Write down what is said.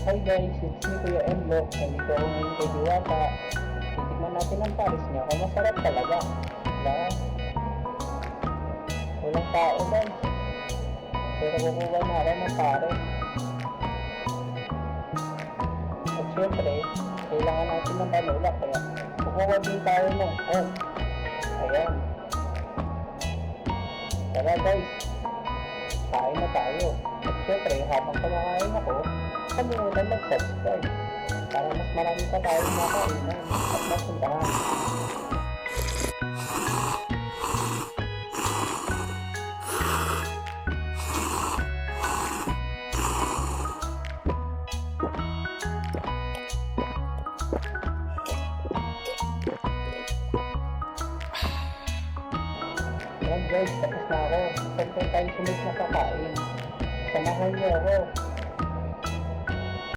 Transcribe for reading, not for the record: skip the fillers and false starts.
Hi guys, it's me Kuya Enlo. Nandito ako ngayon kay Diwata. Titikman natin ang pares niya kung masarap talaga. Diba? Walang tao guys. Pero kukuha na ako ng pares. At syempre, kailangan natin ng panula. Kaya kukuha din tayo ng egg. Ayan. Tara guys, kain na tayo. At syempre, habang kumakain ako, kalimutan mag-subscribe para mas marami pa tayong makainan at masundahan. Ayan guys, tapos na ako. Siyempre tayo sunod na kakain. Samahan niyo ako.